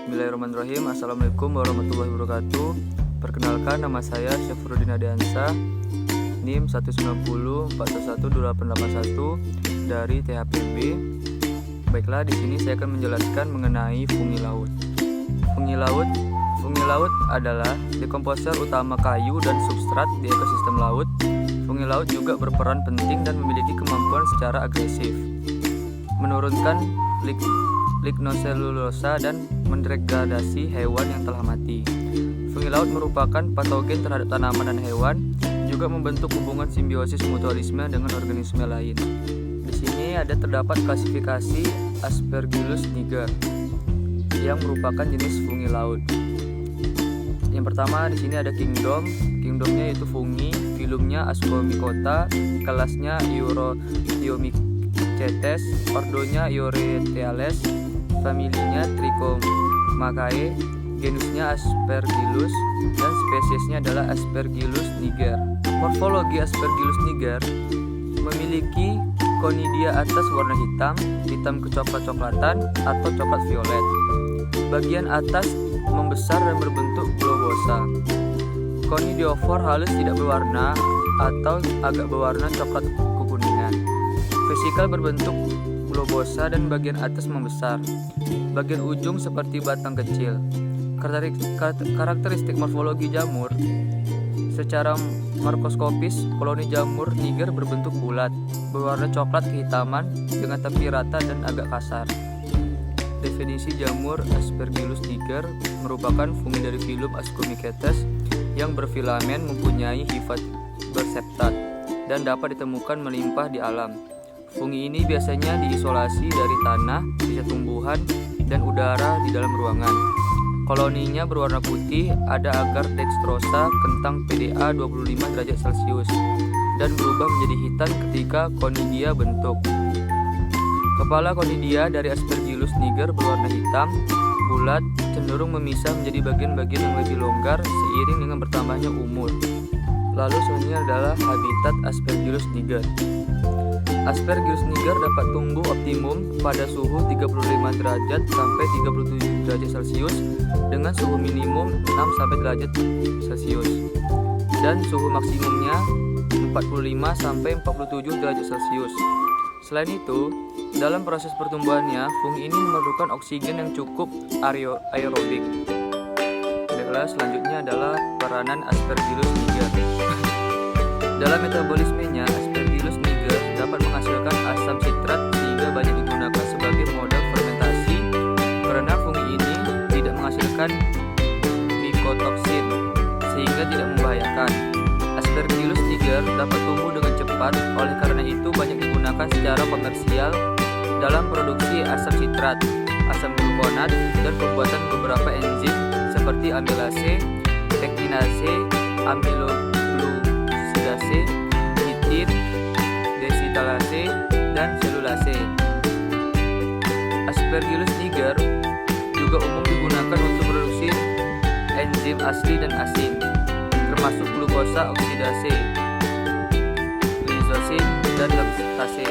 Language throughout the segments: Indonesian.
Bismillahirrahmanirrahim. Assalamualaikum warahmatullahi wabarakatuh. Perkenalkan, nama saya Syafruddin Adiansa, NIM 190411881 dari THPB. Baiklah, di sini saya akan menjelaskan mengenai fungi laut. Fungi laut adalah dekomposer utama kayu dan substrat di ekosistem laut. Fungi laut juga berperan penting dan memiliki kemampuan secara agresif menurunkan lignoselulosa dan mendegradasi hewan yang telah mati. Fungi laut merupakan patogen terhadap tanaman dan hewan, juga membentuk hubungan simbiosis mutualisme dengan organisme lain. Di sini terdapat klasifikasi Aspergillus niger yang merupakan jenis fungi laut. Yang pertama di sini ada kingdomnya yaitu fungi, filumnya Ascomycota, kelasnya Eurothiomycetes, ordonya Eurythales, familinya Trichomaceae, genusnya Aspergillus, dan spesiesnya adalah Aspergillus niger. Morfologi Aspergillus niger memiliki konidia atas warna hitam kecoklat-coklatan atau coklat violet. Bagian atas membesar dan berbentuk globosa. Conidiofor halus tidak berwarna atau agak berwarna coklat kekuningan. Vesikal berbentuk globosa dan bagian atas membesar. Bagian ujung seperti batang kecil. Karakteristik morfologi jamur. Secara makroskopis, koloni jamur niger berbentuk bulat, berwarna coklat kehitaman dengan tepi rata dan agak kasar. Definisi jamur Aspergillus niger merupakan fungi dari filum Ascomycetes yang berfilamen, mempunyai hifat berseptat dan dapat ditemukan melimpah di alam. Fungi ini biasanya diisolasi dari tanah, sisa tumbuhan, dan udara di dalam ruangan. Koloninya berwarna putih, ada agar dextrosa kentang PDA 25 derajat Celcius dan berubah menjadi hitam ketika konidia bentuk. Kepala konidia dari Aspergillus niger berwarna hitam, bulat, cenderung memisah menjadi bagian-bagian yang lebih longgar seiring dengan bertambahnya umur. Lalu selanjutnya adalah habitat Aspergillus niger. Aspergillus niger dapat tumbuh optimum pada suhu 35 derajat sampai 37 derajat Celcius dengan suhu minimum 6 sampai derajat Celcius dan suhu maksimumnya 45 sampai 47 derajat Celcius. Selain itu, dalam proses pertumbuhannya, fungi ini memerlukan oksigen yang cukup aerobik. Baiklah, selanjutnya adalah peranan Aspergillus niger. Dalam metabolismenya, Aspergillus niger dapat menghasilkan asam sitrat sehingga banyak digunakan sebagai modal fermentasi karena fungi ini tidak menghasilkan mycotoxin sehingga tidak membahayakan. Aspergillus niger dapat tumbuh dengan cepat, oleh karena itu banyak digunakan secara komersial dalam produksi asam sitrat, asam glukonat, dan pembuatan beberapa enzim seperti amilase, pektinase, amiloglucidase, kitin, desitalase, dan selulase. Aspergillus niger juga umum digunakan untuk produksi enzim asli dan asin, termasuk glukosa oksidase, lisosin, dan laktase.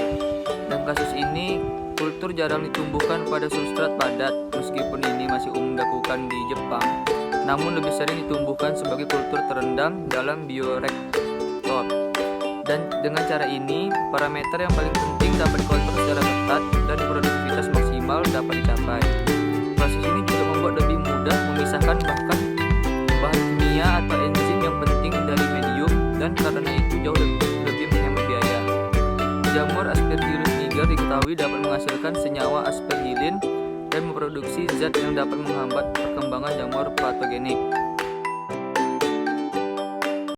Dalam kasus ini, kultur jarang ditumbuhkan pada substrat padat, meskipun ini masih umum dilakukan di Jepang. Namun lebih sering ditumbuhkan sebagai kultur terendam dalam bioreaktor. Dan dengan cara ini, parameter yang paling penting dapat dikontrol secara ketat dan produktivitas maksimal dapat dicapai. Proses ini juga membuat lebih mudah memisahkan bahkan bahan kimia atau enzim yang penting dari medium, dan karena itu jauh lebih menghemat biaya. Jamur Aspergillus niger diketahui dapat menghasilkan senyawa aspergillin dan memproduksi zat yang dapat menghambat perkembangan jamur patogenik.